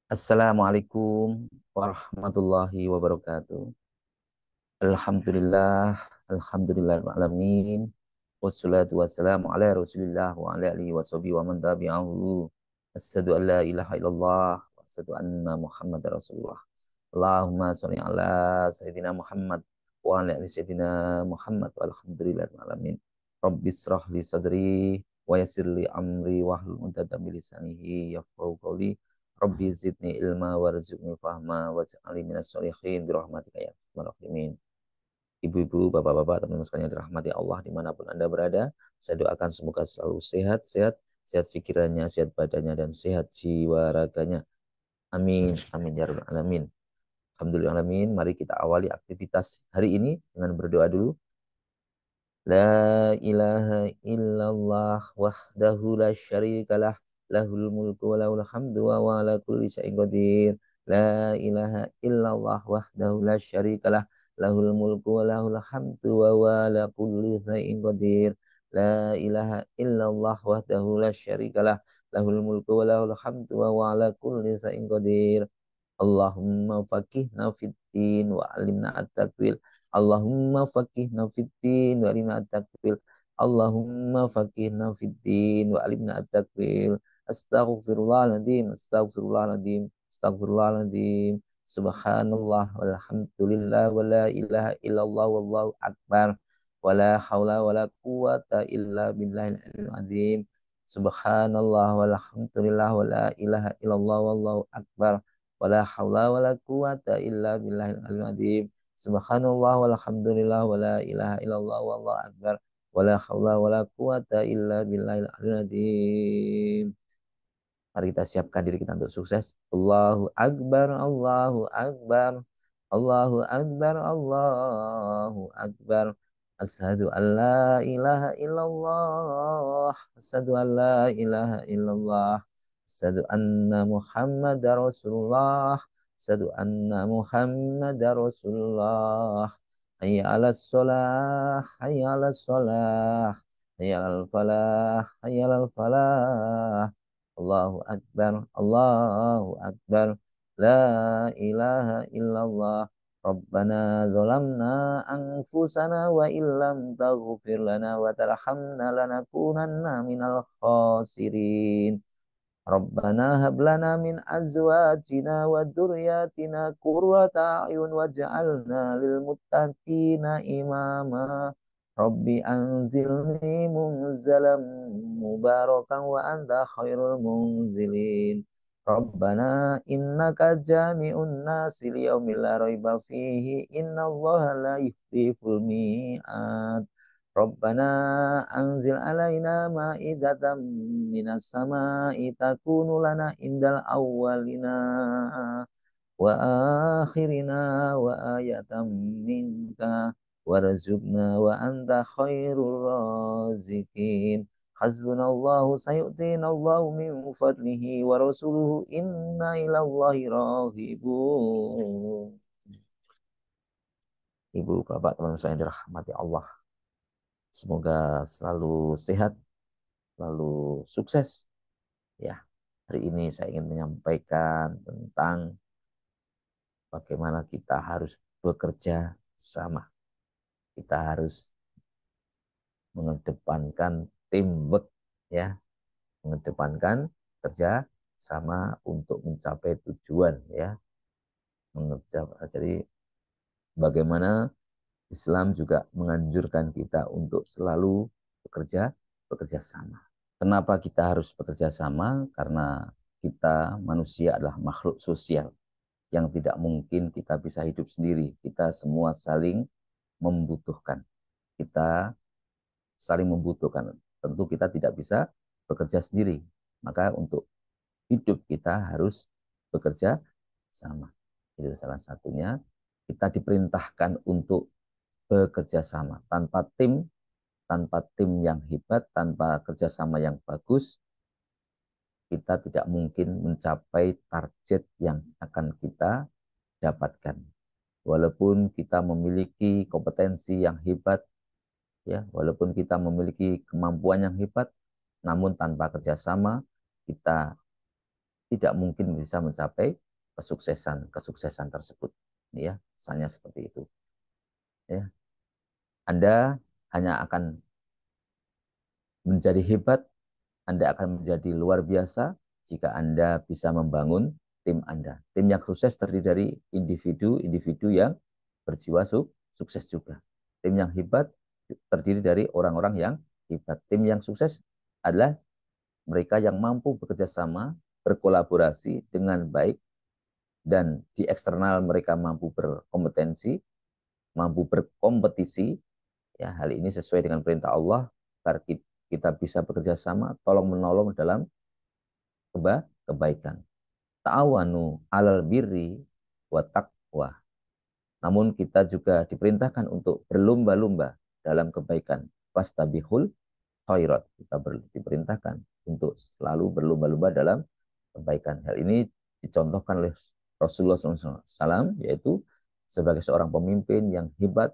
Assalamualaikum warahmatullahi wabarakatuh. Alhamdulillah, alhamdulillahirrahmanirrahim. Wassalatu wassalamu ala rasulillah wa ala alihi wa sahbihi wa man tabi'ahu. Asyhadu an la ilaha illallah wa asyhadu anna Muhammadar Rasulullah. Allahumma sholli ala Sayyidina Muhammad wa ala ali Sayyidina Muhammad walhamdulillahirabbil alamin. Rabbis shrah li sadri wa yassir li amri wahlul 'uqdatam min lisanihi yafqahu qawli. Rabbi zidni ilma warzuqni fahma waj'alni minas sholihin bi rahmatika ya arhamar rahimin. Ibu-ibu, bapak-bapak, teman-teman sekalian yang dirahmati Allah dimanapun Anda berada, saya doakan semoga selalu sehat-sehat, sehat pikirannya, sehat badannya, dan sehat jiwa raganya. Amin, amin ya rabbal alamin. Alhamdulillah alamin. Mari kita awali aktivitas hari ini dengan berdoa dulu. La ilaha illallah wahdahu la syarikalah lahul mulku wa lahul hamdu wa huwa ala kulli syai'in qadir. La ilaha illallah wahdahu la syarikalah lahul mulku wa lahul hamdu wa huwa ala kulli syai'in qadir. La ilaha illallah wahdahu la syarikalah lahul mulku wa lahul hamdu wa huwa ala kulli syai'in qadir. Allahumma faqihna fid din wa alimna at-takwil. Allahumma faqihna fid din wa alimna at-takwil. Allahumma faqihna fid din wa alimna at-takwil. Astaghfirullahaladzim, astaghfirullahaladzim, astaghfirullahaladzim. Subhanallah walhamdulillah wa la ilaha illallah wallahu akbar. Wa la hawla wa la quwata illa billahil aliyyil azim. Subhanallah walhamdulillah wa la ilaha illallah wallahu akbar. Wala haula wala quwata illa billahil aliyyil azim. Subhanallah walhamdulillah wala ilaha illallah wallahu akbar. Wala haula wala quwata illa billahil aliyyil azim. Mari kita siapkan diri kita untuk sukses. Allahu akbar, Allahu akbar. Allahu akbar, Allahu akbar. Asyhadu an la ilaha illallah. Asyhadu an la ilaha illallah. Asyhadu anna Muhammadar Rasulullah. Asyhadu anna Muhammadar Rasulullah. Hayya 'alas shalah, hayya 'alas shalah. Hayya 'alal falah, hayya 'alal falah. Allahu Akbar, Allahu Akbar, La ilaha illallah. Rabbana zalamna anfusana wa illam taghfir lana wa tarhamna lanakunanna minal khasirin. Rabbana hab lana min azwajina wa dzurriyyatina qurrata a'yun waj'alna lil muttaqina imama. Rabbi anzilni munzalam mubarakan wa anta khairul munzilin. Rabbana innaka jami'un nasi liyaumin la raiba fihi innallaha la yukhliful mi'ad. Rabbana anzil alaina ma'idatan minas sama'i takunu lana indal awwalina wa akhirina wa ayatan minka warzuqna wa anta khairur razikin. Hasbunallahu sayu'tina Allahu min fadlihi wa rasuluhu inna ilallahi rahibun. Ibu, bapak, teman saya yang dirahmati Allah. Semoga selalu sehat, selalu sukses. Ya, hari ini saya ingin menyampaikan tentang bagaimana kita harus bekerja sama. Kita harus mengedepankan teamwork, ya, mengedepankan kerja sama untuk mencapai tujuan, ya. Jadi bagaimana Islam juga menganjurkan kita untuk selalu bekerja sama. Kenapa kita harus bekerja sama? Karena kita manusia adalah makhluk sosial yang tidak mungkin kita bisa hidup sendiri. Kita semua saling membutuhkan. Kita saling membutuhkan. Tentu kita tidak bisa bekerja sendiri. Maka untuk hidup kita harus bekerja sama. Itu salah satunya. Kita diperintahkan untuk bekerja sama. Tanpa tim yang hebat, tanpa kerjasama yang bagus, kita tidak mungkin mencapai target yang akan kita dapatkan. Walaupun kita memiliki kompetensi yang hebat, ya, walaupun kita memiliki kemampuan yang hebat, namun tanpa kerjasama kita tidak mungkin bisa mencapai kesuksesan tersebut. Ya, misalnya seperti itu. Ya, Anda hanya akan menjadi hebat, Anda akan menjadi luar biasa jika Anda bisa membangun tim Anda. Tim yang sukses terdiri dari individu-individu yang berjiwa sukses juga. Tim yang hebat terdiri dari orang-orang yang hebat. Tim yang sukses adalah mereka yang mampu bekerja sama, berkolaborasi dengan baik, dan di eksternal mereka mampu berkompetensi, mampu berkompetisi. Ya, hal ini sesuai dengan perintah Allah agar kita bisa bekerja sama, tolong menolong dalam kebaikan. Ta'awanu alal birri wa taqwa. Namun kita juga diperintahkan untuk berlomba-lomba dalam kebaikan. Fastabihul khairat. Kita diperintahkan untuk selalu berlomba-lomba dalam kebaikan. Hal ini dicontohkan oleh Rasulullah SAW, yaitu sebagai seorang pemimpin yang hebat,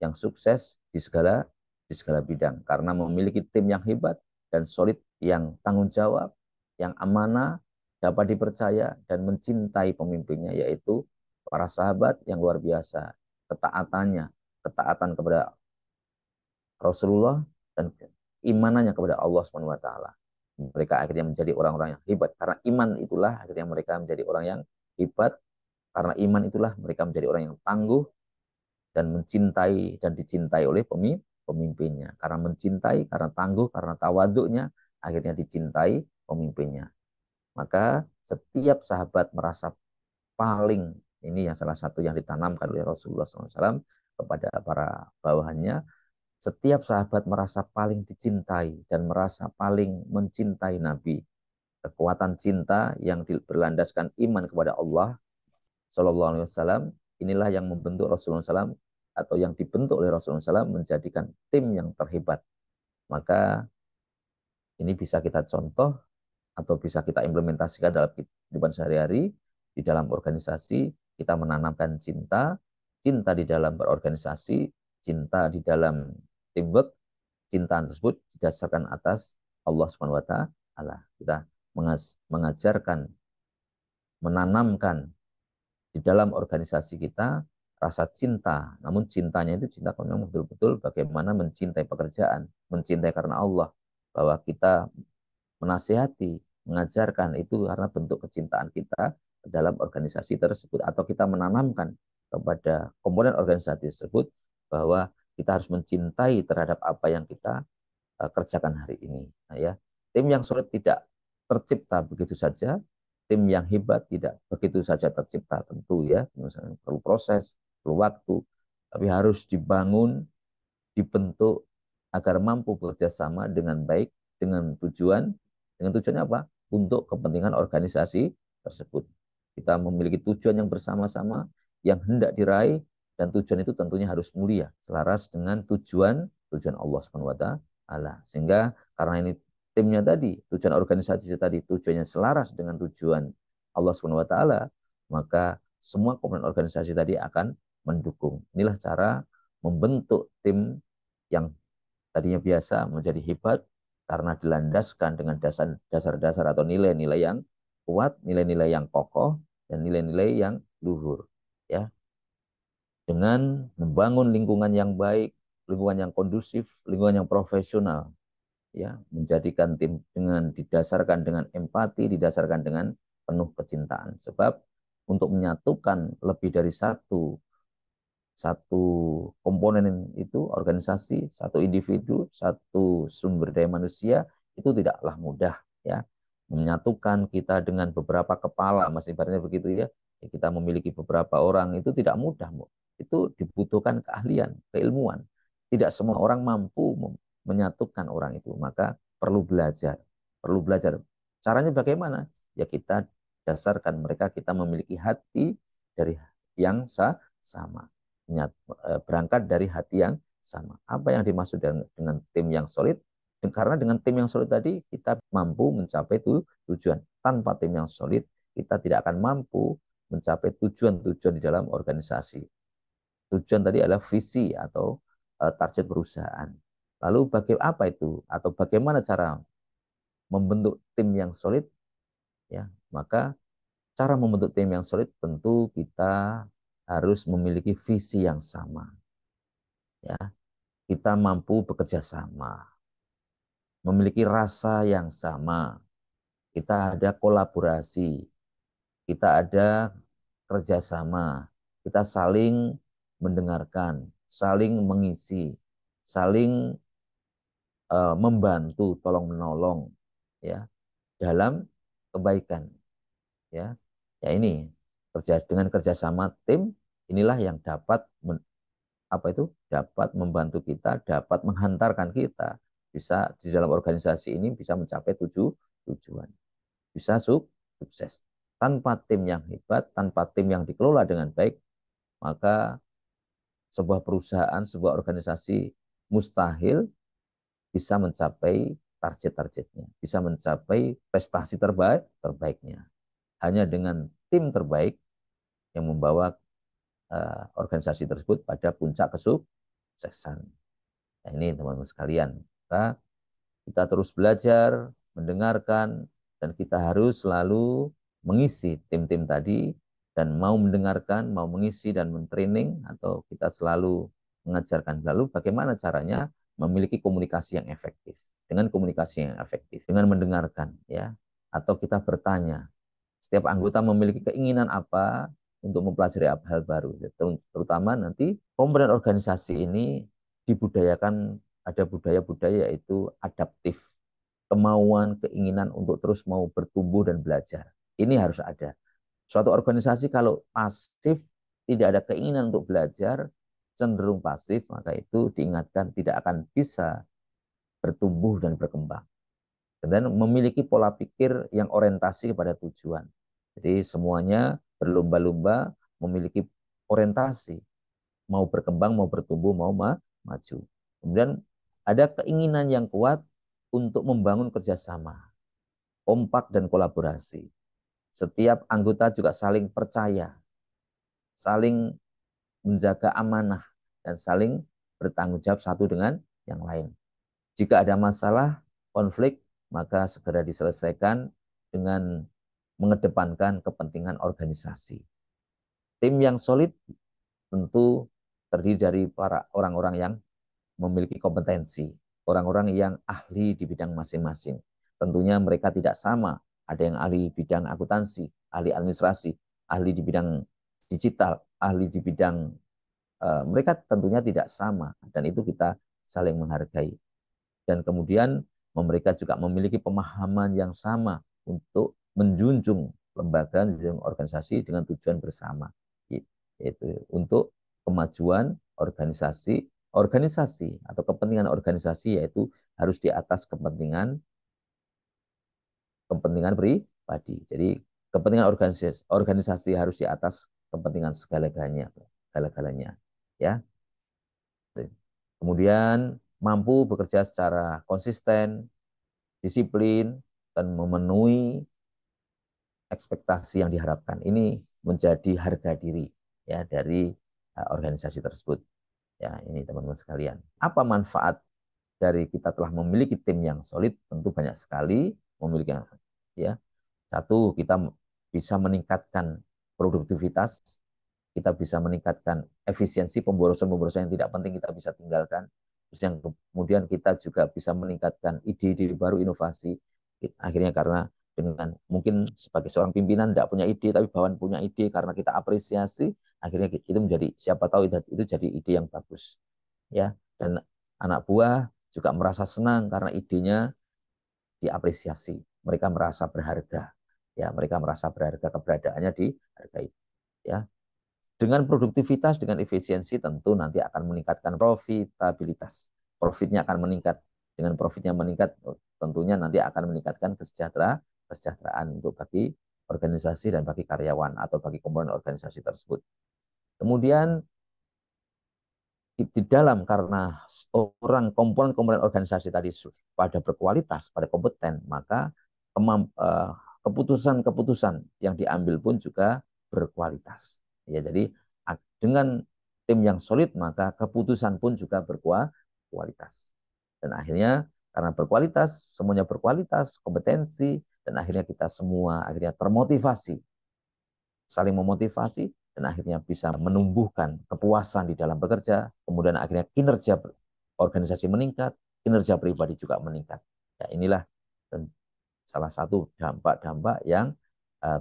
yang sukses di segala bidang. Karena memiliki tim yang hebat dan solid, yang tanggung jawab, yang amanah, dapat dipercaya, dan mencintai pemimpinnya, yaitu para sahabat yang luar biasa. Ketaatan kepada Rasulullah dan imanannya kepada Allah SWT. Mereka akhirnya menjadi orang-orang yang hebat. Karena iman itulah akhirnya mereka menjadi orang yang hebat. Karena iman itulah mereka menjadi orang yang tangguh dan mencintai dan dicintai oleh pemimpinnya. Karena mencintai, karena tangguh, karena tawaduknya, akhirnya dicintai pemimpinnya. Maka setiap sahabat merasa paling, ini yang salah satu yang ditanamkan oleh Rasulullah SAW kepada para bawahannya, setiap sahabat merasa paling dicintai dan merasa paling mencintai Nabi. Kekuatan cinta yang berlandaskan iman kepada Allah Shallallahu Alaihi Wasallam, inilah yang membentuk Rasulullah SAW atau yang dibentuk oleh Rasulullah SAW menjadikan tim yang terhebat. Maka ini bisa kita contoh atau bisa kita implementasikan dalam kehidupan sehari-hari. Di dalam organisasi kita menanamkan cinta, cinta di dalam berorganisasi, cinta di dalam teamwork. Cinta tersebut didasarkan atas Allah Subhanahu wa taala. Kita mengajarkan, menanamkan di dalam organisasi kita rasa cinta. Namun cintanya itu cinta yang betul-betul bagaimana mencintai pekerjaan, mencintai karena Allah, bahwa kita menasihati, mengajarkan itu karena bentuk kecintaan kita dalam organisasi tersebut, atau kita menanamkan kepada komponen organisasi tersebut bahwa kita harus mencintai terhadap apa yang kita kerjakan hari ini. Nah, ya, tim yang sulit tidak tercipta begitu saja, tim yang hebat tidak begitu saja tercipta, tentu ya, misalnya perlu proses, perlu waktu, tapi harus dibangun, dibentuk agar mampu bekerja sama dengan baik, dengan tujuan apa? Untuk kepentingan organisasi tersebut. Kita memiliki tujuan yang bersama-sama, yang hendak diraih, dan tujuan itu tentunya harus mulia, selaras dengan tujuan Allah Subhanahu wa taala. Sehingga karena ini timnya tadi, tujuan organisasi tadi tujuannya selaras dengan tujuan Allah Subhanahu wa taala, maka semua komponen organisasi tadi akan mendukung. Inilah cara membentuk tim yang tadinya biasa menjadi hebat karena dilandaskan dengan dasar-dasar atau nilai-nilai yang kuat, nilai-nilai yang kokoh, dan nilai-nilai yang luhur. Ya, dengan membangun lingkungan yang baik, lingkungan yang kondusif, lingkungan yang profesional, ya, menjadikan tim dengan didasarkan dengan empati, didasarkan dengan penuh kecintaan. Sebab untuk menyatukan lebih dari satu komponen itu organisasi, satu individu, satu sumber daya manusia itu tidaklah mudah, ya. Menyatukan kita dengan beberapa kepala, masih ibaratnya begitu ya. Kita memiliki beberapa orang itu tidak mudah, Bu. Itu dibutuhkan keahlian, keilmuan. Tidak semua orang mampu menyatukan orang itu, maka perlu belajar. Perlu belajar. Caranya bagaimana? Ya kita dasarkan mereka, kita memiliki hati dari yang sama, berangkat dari hati yang sama. Apa yang dimaksud dengan tim yang solid? Karena dengan tim yang solid tadi kita mampu mencapai tujuan. Tanpa tim yang solid kita tidak akan mampu mencapai tujuan-tujuan di dalam organisasi. Tujuan tadi adalah visi atau target perusahaan. Lalu bagaimana apa itu? Atau bagaimana cara membentuk tim yang solid? Ya, maka cara membentuk tim yang solid tentu kita harus memiliki visi yang sama. Ya, kita mampu bekerja sama, memiliki rasa yang sama, kita ada kolaborasi, kita ada kerjasama, kita saling mendengarkan, saling mengisi, saling membantu, tolong menolong, ya, dalam kebaikan, ya. Ya ini dengan kerjasama tim inilah yang dapat dapat membantu kita, dapat menghantarkan kita bisa di dalam organisasi ini bisa mencapai tujuan, bisa sukses. Tanpa tim yang hebat, tanpa tim yang dikelola dengan baik, maka sebuah perusahaan, sebuah organisasi mustahil bisa mencapai target-targetnya, bisa mencapai prestasi terbaiknya. Hanya dengan tim terbaik yang membawa organisasi tersebut pada puncak kesuksesan. Nah, ini teman-teman sekalian, kita terus belajar, mendengarkan, dan kita harus selalu mengisi tim-tim tadi dan mau mendengarkan, mau mengisi dan mentraining atau kita selalu mengajarkan. Lalu bagaimana caranya memiliki komunikasi yang efektif? Dengan komunikasi yang efektif, dengan mendengarkan, ya, atau kita bertanya. Setiap anggota memiliki keinginan apa untuk mempelajari hal baru, terutama nanti komponen organisasi ini dibudayakan ada budaya-budaya yaitu adaptif, kemauan, keinginan untuk terus mau bertumbuh dan belajar. Ini harus ada. Suatu organisasi kalau pasif, tidak ada keinginan untuk belajar, cenderung pasif, maka itu diingatkan tidak akan bisa bertumbuh dan berkembang. Dan memiliki pola pikir yang orientasi kepada tujuan. Jadi semuanya berlomba-lomba memiliki orientasi, mau berkembang, mau bertumbuh, mau maju. Kemudian ada keinginan yang kuat untuk membangun kerjasama, kompak dan kolaborasi. Setiap anggota juga saling percaya, saling menjaga amanah, dan saling bertanggung jawab satu dengan yang lain. Jika ada masalah, konflik, maka segera diselesaikan dengan mengedepankan kepentingan organisasi. Tim yang solid tentu terdiri dari para orang-orang yang memiliki kompetensi, orang-orang yang ahli di bidang masing-masing. Tentunya mereka tidak sama, ada yang ahli bidang akuntansi, ahli administrasi, ahli di bidang digital, ahli di bidang mereka tentunya tidak sama dan itu kita saling menghargai. Dan kemudian mereka juga memiliki pemahaman yang sama untuk menjunjung lembaga dan organisasi dengan tujuan bersama, yaitu untuk kemajuan organisasi atau kepentingan organisasi, yaitu harus di atas kepentingan kepentingan pribadi. Jadi kepentingan organisasi harus di atas kepentingan segala-galanya, ya. Kemudian mampu bekerja secara konsisten, disiplin, dan memenuhi ekspektasi yang diharapkan. Ini menjadi harga diri, ya, dari organisasi tersebut. Ya, ini teman-teman sekalian. Apa manfaat dari kita telah memiliki tim yang solid? Tentu banyak sekali memiliki, ya. Satu, kita bisa meningkatkan produktivitas, kita bisa meningkatkan efisiensi, pemborosan-pemborosan yang tidak penting kita bisa tinggalkan. Terus yang kemudian kita juga bisa meningkatkan ide-ide baru, inovasi. Akhirnya karena dengan mungkin sebagai seorang pimpinan tidak punya ide, tapi bawahan punya ide karena kita apresiasi, akhirnya itu menjadi siapa tahu itu jadi ide yang bagus, ya. Dan anak buah juga merasa senang karena idenya diapresiasi. Mereka merasa berharga, ya. Mereka merasa berharga, keberadaannya dihargai, ya. Dengan produktivitas, dengan efisiensi tentu nanti akan meningkatkan profitabilitas. Profitnya akan meningkat. Dengan profitnya meningkat, tentunya nanti akan meningkatkan kesejahteraan untuk bagi organisasi dan bagi karyawan atau bagi komponen organisasi tersebut. Kemudian di dalam karena orang komponen-komponen organisasi tadi pada berkualitas, pada kompeten, maka keputusan-keputusan yang diambil pun juga berkualitas. Ya, jadi dengan tim yang solid maka keputusan pun juga berkualitas. Dan akhirnya karena berkualitas, semuanya berkualitas, kompetensi, dan akhirnya kita semua akhirnya termotivasi, saling memotivasi, dan akhirnya bisa menumbuhkan kepuasan di dalam bekerja, kemudian akhirnya kinerja organisasi meningkat, kinerja pribadi juga meningkat. Ya, inilah salah satu dampak-dampak yang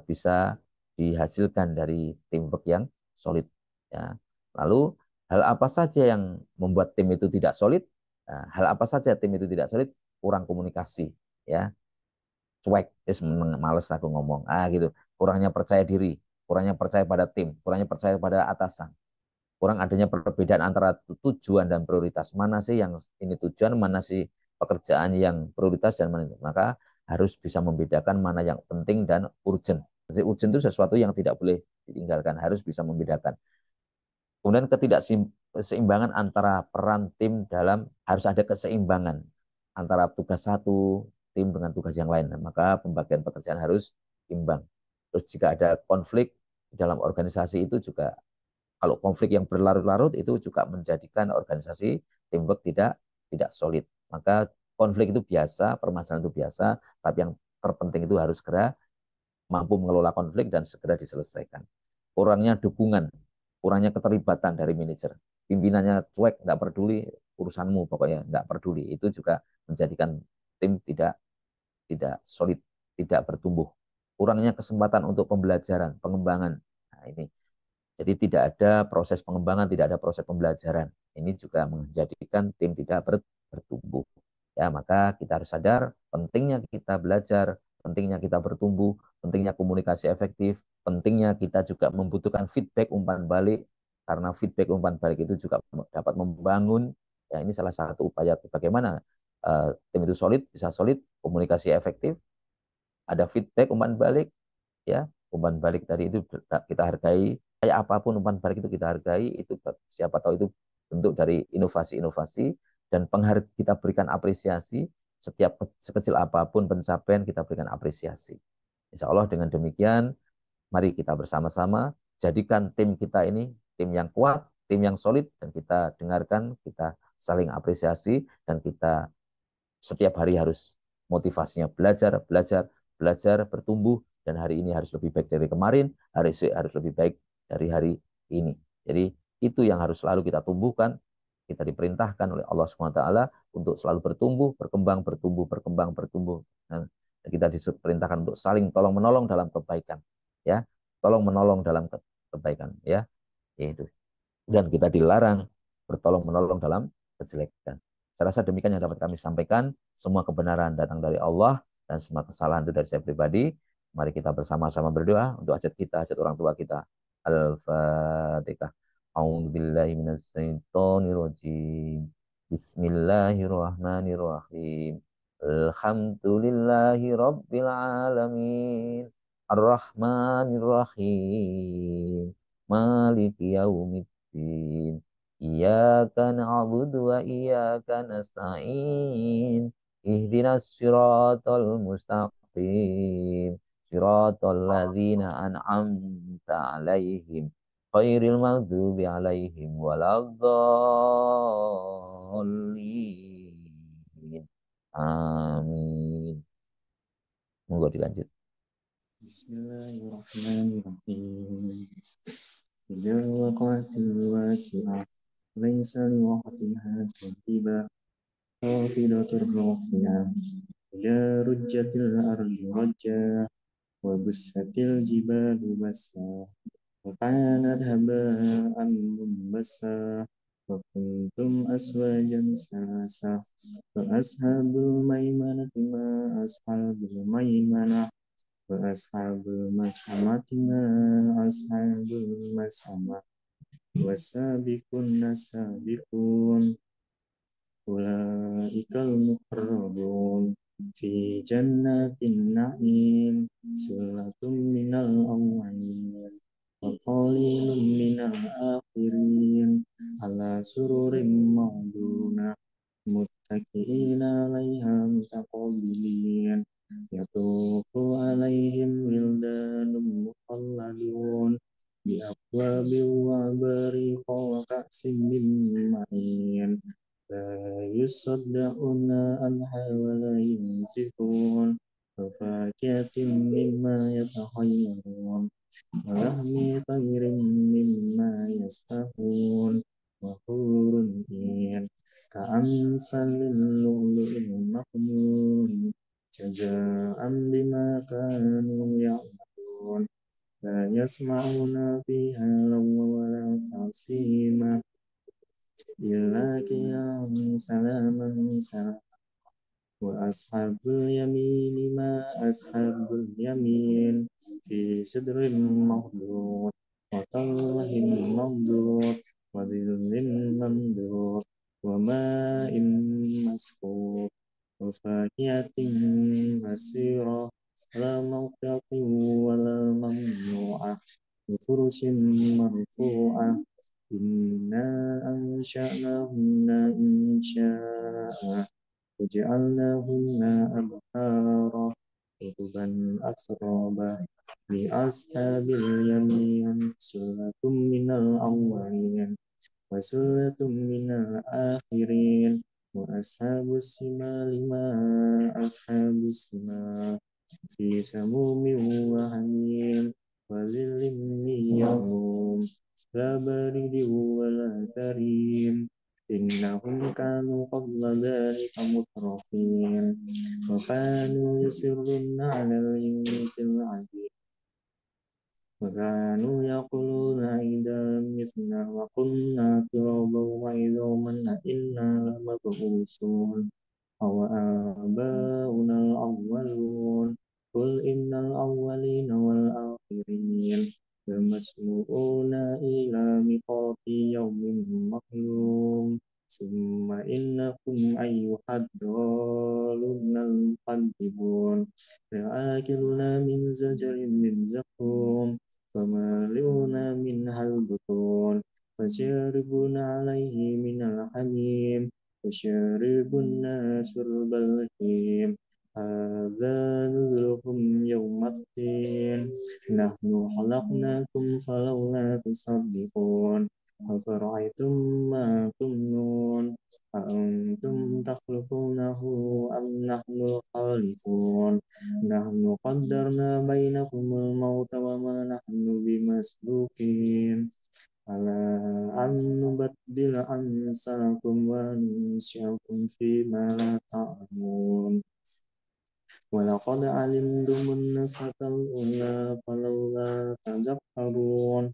bisa dihasilkan dari teamwork yang solid. Ya. Lalu hal apa saja yang membuat tim itu tidak solid? Nah, hal apa saja tim itu tidak solid? Kurang komunikasi, ya, cuek, males aku ngomong, gitu. Kurangnya percaya diri, kurangnya percaya pada tim, kurangnya percaya pada atasan, kurang adanya perbedaan antara tujuan dan prioritas. Mana sih yang ini tujuan, mana sih pekerjaan yang prioritas dan mana itu. Maka harus bisa membedakan mana yang penting dan urgent. Jadi urgent itu sesuatu yang tidak boleh ditinggalkan, harus bisa membedakan. Kemudian ketidakseimbangan antara peran tim dalam, harus ada keseimbangan antara tugas satu tim dengan tugas yang lain. Nah, maka pembagian pekerjaan harus imbang. Terus jika ada konflik dalam organisasi itu juga, kalau konflik yang berlarut-larut itu juga menjadikan organisasi teamwork tidak solid. Maka konflik itu biasa, permasalahan itu biasa, tapi yang terpenting itu harus segera mampu mengelola konflik dan segera diselesaikan. Kurangnya dukungan, kurangnya keterlibatan dari manajer. Pimpinannya cuek, nggak peduli urusanmu, pokoknya nggak peduli. Itu juga menjadikan tim tidak solid, tidak bertumbuh. Kurangnya kesempatan untuk pembelajaran, pengembangan. Nah, ini. Jadi tidak ada proses pengembangan, tidak ada proses pembelajaran. Ini juga menjadikan tim tidak bertumbuh. Ya, maka kita harus sadar pentingnya kita belajar, pentingnya kita bertumbuh, pentingnya komunikasi efektif, pentingnya kita juga membutuhkan feedback umpan balik, karena feedback umpan balik itu juga dapat membangun. Ya, ini salah satu upaya bagaimana tim itu solid, bisa solid, komunikasi efektif, ada feedback umpan balik, ya, umpan balik tadi itu kita hargai, kayak apapun umpan balik itu kita hargai, itu siapa tahu itu bentuk dari inovasi-inovasi, dan kita berikan apresiasi, setiap sekecil apapun pencapaian kita berikan apresiasi. Insya Allah dengan demikian, mari kita bersama-sama jadikan tim kita ini tim yang kuat, tim yang solid, dan kita dengarkan, kita saling apresiasi, dan kita setiap hari harus motivasinya belajar, belajar, belajar, bertumbuh, dan hari ini harus lebih baik dari kemarin, hari ini harus lebih baik dari hari ini. Jadi itu yang harus selalu kita tumbuhkan. Kita diperintahkan oleh Allah SWT untuk selalu bertumbuh, berkembang, bertumbuh, berkembang, bertumbuh. Dan kita diperintahkan untuk saling tolong menolong dalam kebaikan, ya, tolong menolong dalam kebaikan, ya, itu. Dan kita dilarang bertolong menolong dalam kejelekan. Saya rasa demikian yang dapat kami sampaikan. Semua kebenaran datang dari Allah dan semua kesalahan itu dari saya pribadi. Mari kita bersama-sama berdoa untuk hajat kita, hajat orang tua kita. Al-Fatihah. A'udzubillahi minasyaitonirrajim. Bismillahirrahmanirrahim. Alhamdulillahi rabbil alamin. Ar-Rahmanirrahim. Maliki yaumiddin. Iyyaka na'budu wa iyyaka nasta'in. Ihdinas siratal mustaqim. Siratal ladzina an'amta 'alaihim ghairil maghdubi 'alaihim waladdallin. Amin. Monggo dilanjut. Bismillahirrahmanirrahim. Idza waqa'atil waqi'ah laysa liwaqtiha kadhibah khafidatur rafi'ah idza rujjatil ardu rajja wa bussatil jibalu bassa wa kanat haba'an munbassa wa kuntum aswajan salasa fa ashabul maimanati ma ashabul maimanah wa ashabul masamati ma ashabul masamah wasabiqun nasabiqun ulaikal muqarrabun fi jannatin na'im sulatum minal awwalin wa qalilun minal akhirin ala sururim mawduna muttaqiina 'alaiha mutaqabilin yatufu 'alaihim wildanun mukhalladun bi akwabin wa bariqa wa ka'sin min ma'in la yusaddauna anha wa la yunzifun وفاكهة مما يتخيرون ولحم طير مما يشتهون وحور عين كأمثال اللؤلؤ المكنون جزاء بما كانوا يعملون لا يسمعون فيها لغوا ولا تأثيما إلا قيلا سلاما سلاما وأصحاب اليمين ما أصحاب اليمين في سدر مخضود وطلح منضود وظل ممدود وماء مسكوب وفاكهة كثيرة لا مقطع ولا ممنوعة وفرش مرفوعة إنا أنشأناهن إنشاء وجعلناهن أبكارا عربا أترابا لأصحاب اليمين سلة من الأولين وسلة من الآخرين وأصحاب الشمال ما أصحاب الشمال في سموم وحميم وظل من يوم لا بارد ولا كريم إنهم كانوا قبل ذلك مترفين وكانوا يصرون على الإنس العظيم وكانوا يقولون إذا متنا وكنا ترابا وعظاما أإنا لمبعوثون أو آباؤنا الأولون قل إن الأولين والآخرين لمجموعون إلى ميقات يوم معلوم ثم إنكم أيها الضالون المكذبون لآكلون من زجر من زقوم فمالئون منها البطون فشاربون عليه من الحميم فشارب الناس شرب الهيم هذا نزلهم يوم الدين نحن خلقناكم فلولا تصدقون أفرأيتم ما تمنون أأنتم تخلقونه أم نحن الخالقون نحن قدرنا بينكم الموت وما نحن بمسبوقين على أن نبدل أمثالكم وننشئكم فيما لا تعلمون ولقد علمتم النشأة الأولى فلولا تذكرون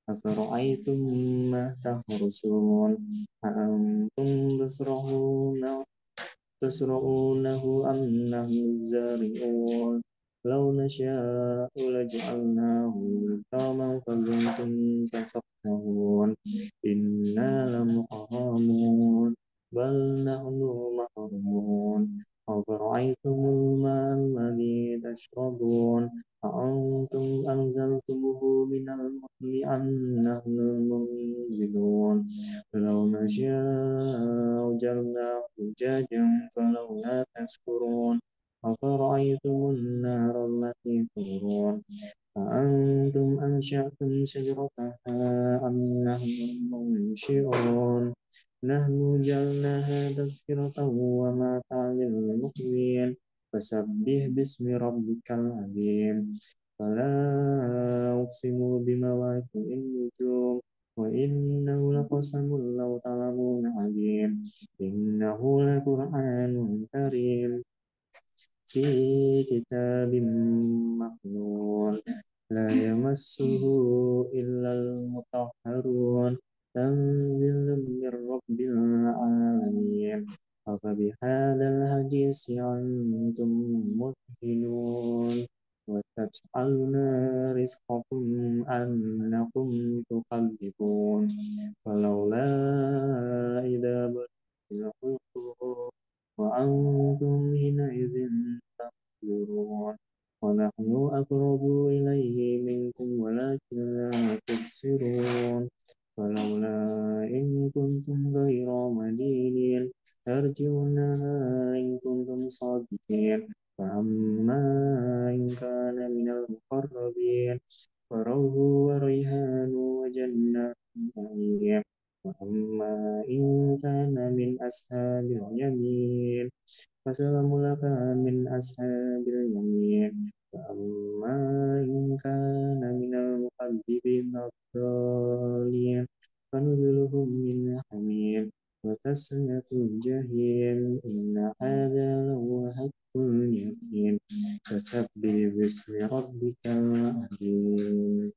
أفرأيتم ما تحرثون أأنتم تزرعونه أم نحن الزارعون لو نشاء لجعلناه حكاما فظلتم تفكهون إنا لمغرمون بل نحن محرومون أفرأيتم الماء الذي تشربون أأنتم أنزلتموه من المزن أم نحن المنزلون لو نشاء جعلناه أجاجا فلولا تشكرون أفرأيتم النار التي تورون أأنتم أنشأتم شجرتها أم نحن المنشئون نحن جعلناها تذكرة ومتاعا للمقوين فسبح باسم ربك العظيم فلا أقسم بمواقع النجوم وإنه لقسم لو تعلمون عظيم إنه لقرآن كريم في كتاب مكنون لا يمسه إلا المطهرون تنزيل من رب العالمين أفبهذا الحديث أنتم مدهنون وتجعلون رزقكم أنكم تكذبون فلولا إذا بلغت الحلقوم وأنتم حينئذ تنظرون ونحن أقرب إليه منكم ولكن لا تبصرون فلولا إن كنتم غير مدينين ترجونها إن كنتم صادقين فأما إن كان من المقربين فروح وريحان وجنة نعيم وأما إن كان من أصحاب اليمين فسلام لك من أصحاب اليمين فأما إن كان من المكذبين الضالين فنزلهم من حميم وتصلية الجحيم إن هذا لهو حق اليقين فسبح باسم ربك العظيم.